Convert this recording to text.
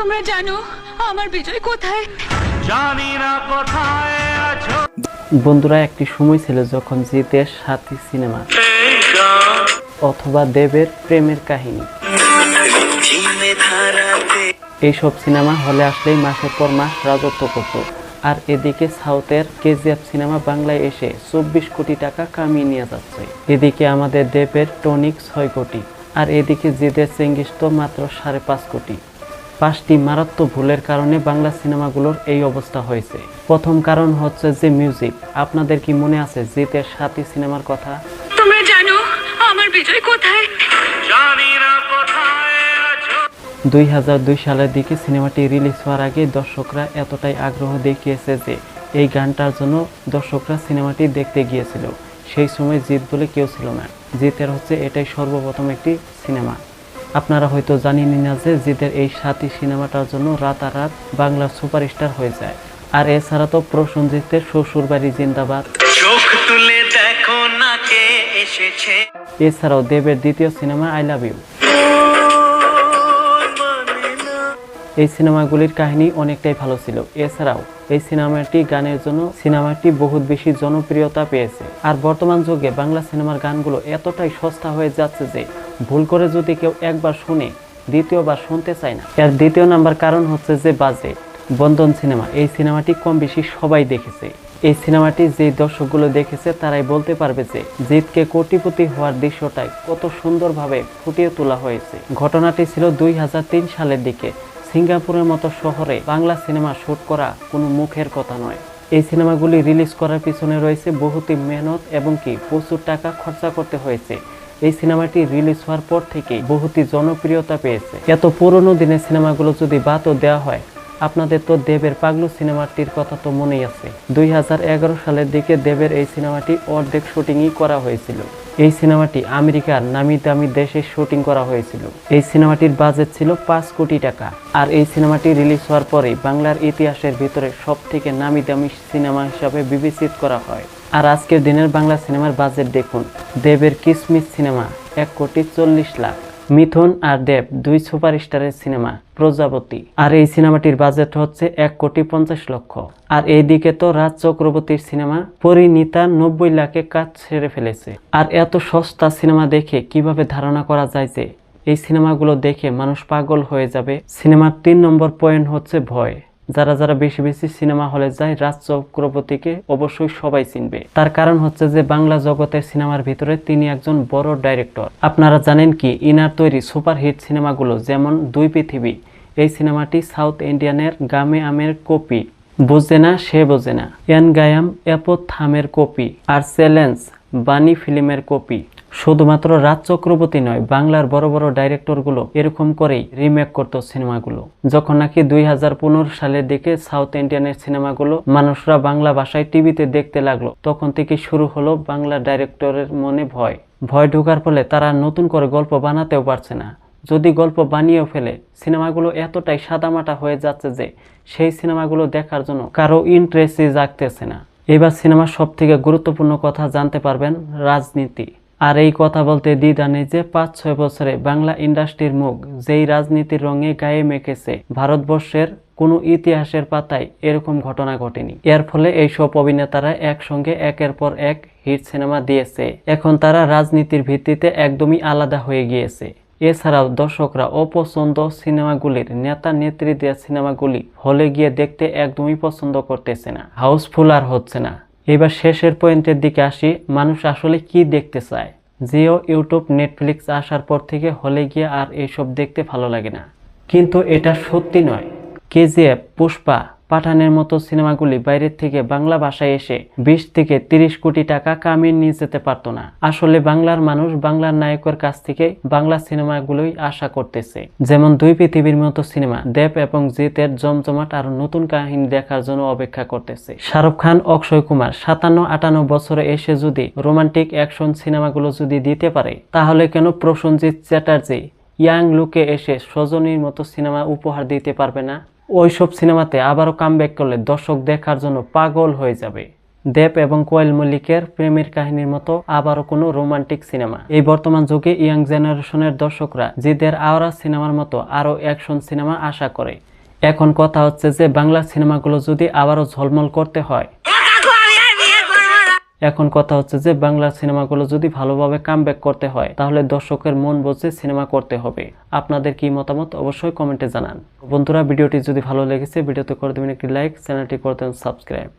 তোমরা জানো আমার বিজয় কোথায়? জানি না কোথায় আছো। বন্ধুরা, একটি সময় ছিল যখন জিতের সাথী সিনেমা অথবা দেবের প্রেমের কাহিনী এইসব সিনেমা হলে আসলেই মাসের পর মাস রাজত্ব করত। আর এদিকে সাউথের কেজিএফ সিনেমা বাংলায় এসে 24 কোটি টাকা কামিয়ে নিয়ে যাচ্ছে। এদিকে আমাদের দেবের টনিক 6 কোটি, আর এদিকে জিতের চেঙ্গিস তো মাত্র 5.5 কোটি। 5টি মারাত্মক ভুলের কারণে বাংলা সিনেমাগুলোর এই অবস্থা হয়েছে। প্রথম কারণ হচ্ছে যে মিউজিক। আপনাদের কি মনে আছে জিতের সাথী সিনেমার কথা? তোমরা জানো আমার বিজয় কোথায়? জানি না কোথায় আছো। 2002 সালের দিকে সিনেমাটি রিলিজ হওয়ার আগে দর্শকরা এতটাই আগ্রহ দেখিয়েছে যে এই গানটার জন্য দর্শকরা সিনেমাটি দেখতে গিয়েছিল। সেই সময় জিত বলে কেউ ছিল না। জিতের হচ্ছে এটাই সর্বপ্রথম একটি সিনেমা। আপনারা হয়তো জানেনই না যে জিতের এই সাথী সিনেমাটার জন্য রাতারাত বাংলার সুপারস্টার হয়ে যায়। আর এছাড়া তো প্রসেনজিতের শ্বশুরবাড়ি জিন্দাবাদ, চোখ তুলে দেখো না কে এসেছে। এছাড়াও দেবের দ্বিতীয় সিনেমা আই লাভ ইউ। এই সিনেমাগুলির কাহিনী অনেকটাই ভালো ছিল। এছাড়াও এই সিনেমাটি গানের জন্য সিনেমাটি বহুত বেশি জনপ্রিয়তা পেয়েছে। আর বর্তমান যুগে বাংলা সিনেমার গানগুলো এতটাই সস্তা হয়ে যাচ্ছে যে ভুল করে যদি কেউ একবার শুনে দ্বিতীয়বার শুনতে চায় না। এর দ্বিতীয় নাম্বার কারণ হচ্ছে যে বাজেট। বন্ধন সিনেমা, এই সিনেমাটি কম বেশি সবাই দেখেছে। এই সিনেমাটি যে দর্শকগুলো দেখেছে তারাই বলতে পারবে যে জিতকে কোটিপতি হওয়ার দৃশ্যটাই কত সুন্দরভাবে ফুটিয়ে তোলা হয়েছে। ঘটনাটি ছিল 2003 সালের দিকে। সিঙ্গাপুরের মতো শহরে বাংলা সিনেমা শুট করা কোনো মুখের কথা নয়। এই সিনেমাগুলি রিলিজ করার পিছনে রয়েছে বহুতই মেহনত এবং কি প্রচুর টাকা খরচা করতে হয়েছে। এই সিনেমাটি রিলিজ হওয়ার পর থেকে বহুতই জনপ্রিয়তা পেয়েছে। এত পুরনো দিনের সিনেমাগুলো যদি বাদও দেওয়া হয়, আপনাদের তো দেবের পাগলু সিনেমাটির কথা তো মনেই আছে। 2011 সালের দিকে দেবের এই সিনেমাটি অর্ধেক শুটিংই করা হয়েছিল। এই সিনেমাটি আমেরিকার নামি দামি দেশে শুটিং করা হয়েছিল। এই সিনেমাটির বাজেট ছিল 5 কোটি টাকা। আর এই সিনেমাটি রিলিজ হওয়ার পরে বাংলার ইতিহাসের ভিতরে সব থেকে নামি দামি সিনেমা হিসাবে বিবেচিত করা হয়। আর আজকের দিনের বাংলা সিনেমার বাজেট দেখুন। দেবের কিসমিস সিনেমা 1,40,00,000। মিথুন আর দেব দুই সুপারস্টারের সিনেমা প্রজাপতি, আর এই সিনেমাটির বাজেট হচ্ছে 1,50,00,000। আর এইদিকে তো রাজ চক্রবর্তীর সিনেমা পরিণীতা 90 লাখে কাজ সেরে ফেলেছে। আর এত সস্তা সিনেমা দেখে কিভাবে ধারণা করা যায় যে এই সিনেমাগুলো দেখে মানুষ পাগল হয়ে যাবে? সিনেমার 3 নম্বর পয়েন্ট হচ্ছে ভয়। যারা যারা বেশি বেশি সিনেমা হলে যায় রাজ চক্রবর্তীকে অবশ্যই সবাই চিনবে। তার কারণ হচ্ছে যে বাংলা জগতের সিনেমার ভিতরে তিনি একজন বড় ডাইরেক্টর। আপনারা জানেন কি ইনার তৈরি সুপারহিট সিনেমাগুলো যেমন দুই পৃথিবী, এই সিনেমাটি সাউথ ইন্ডিয়ানের গামে আমের কপি, বোঝে না সে বোঝে না এন গায়াম থামের কপি, আর চ্যালেঞ্জ বানি ফিল্মের কপি। শুধুমাত্র রাজ চক্রবর্তী নয়, বাংলার বড় বড় ডাইরেক্টরগুলো এরকম করেই রিমেক করতো সিনেমাগুলো। যখন নাকি 2015 সালের দিকে সাউথ ইন্ডিয়ানের সিনেমাগুলো মানুষরা বাংলা ভাষায় টিভিতে দেখতে লাগলো, তখন থেকে শুরু হলো বাংলা ডাইরেক্টরের মনে ভয়। ভয় ঢোকার ফলে তারা নতুন করে গল্প বানাতেও পারছে না। যদি গল্প বানিয়েও ফেলে, সিনেমাগুলো এতটাই সাদামাটা হয়ে যাচ্ছে যে সেই সিনেমাগুলো দেখার জন্য কারো ইন্টারেস্টই জাগতেছে না। এবার সিনেমার সব থেকে গুরুত্বপূর্ণ কথা জানতে পারবেন, রাজনীতি। আর এই কথা বলতে দ্বিধা নেই যে 5-6 বছরে বাংলা ইন্ডাস্ট্রির মুখ যেই রাজনীতির রঙে গায়ে মেখেছে, ভারতবর্ষের কোনো ইতিহাসের পাতায় এরকম ঘটনা ঘটেনি। এর ফলে এইসব অভিনেতারা একসঙ্গে একের পর এক হিট সিনেমা দিয়েছে। এখন তারা রাজনীতির ভিত্তিতে একদমই আলাদা হয়ে গিয়েছে। এছাড়াও দর্শকরা অপছন্দ সিনেমাগুলির নেতা নেত্রীদের সিনেমাগুলি হলে গিয়ে দেখতে একদমই পছন্দ করতেছে না, হাউসফুল আর হচ্ছে না। এবার শেষের পয়েন্টের দিকে আসি, মানুষ আসলে কি দেখতে চায়? জিও, ইউটিউব, নেটফ্লিক্স আসার পর থেকে হলে গিয়ে আর এইসব দেখতে ভালো লাগে না। কিন্তু এটা সত্যি নয়। কেজিএফ, পুষ্পা, পাঠানের মতো সিনেমাগুলি বাইরের থেকে বাংলা ভাষায় এসে 20 থেকে 30 কোটি টাকা কামিয়ে নিয়ে যেতে পারতো না। আসলে বাংলার মানুষ বাংলার নায়কের কাছ থেকে বাংলা সিনেমাগুলোই আশা করতেছে। যেমন দুই পৃথিবীর মতো সিনেমা, দেব এবং জিতের জমজমাট আর নতুন কাহিনী দেখার জন্য অপেক্ষা করতেছে। শাহরুখ খান, অক্ষয় কুমার 57-58 বছরে এসে যদি রোমান্টিক অ্যাকশন সিনেমাগুলো যদি দিতে পারে, তাহলে কেন প্রসেনজিৎ চ্যাটার্জি ইয়াং লুকে এসে সজনীর মতো সিনেমা উপহার দিতে পারবে না? ওইসব সিনেমাতে আবারও কামব্যাক করলে দর্শক দেখার জন্য পাগল হয়ে যাবে। দেব এবং কোয়েল মল্লিকের প্রেমের কাহিনীর মতো আবারও কোনো রোমান্টিক সিনেমা। এই বর্তমান যুগে ইয়াং জেনারেশনের দর্শকরা জিদের আওরা সিনেমার মতো আরও অ্যাকশন সিনেমা আশা করে। এখন কথা হচ্ছে যে বাংলা সিনেমাগুলো যদি আবারও ঝলমল করতে হয়, এখন কথা হচ্ছে যে বাংলা সিনেমাগুলো যদি ভালোভাবে কামব্যাক করতে হয়, তাহলে দর্শকের মন বুঝে সিনেমা করতে হবে। আপনাদের কি মতামত অবশ্যই কমেন্টে জানান। বন্ধুরা, ভিডিওটি যদি ভালো লেগেছে ভিডিওতে করে দেবেন একটি লাইক, চ্যানেলটি করে দেবেন সাবস্ক্রাইব।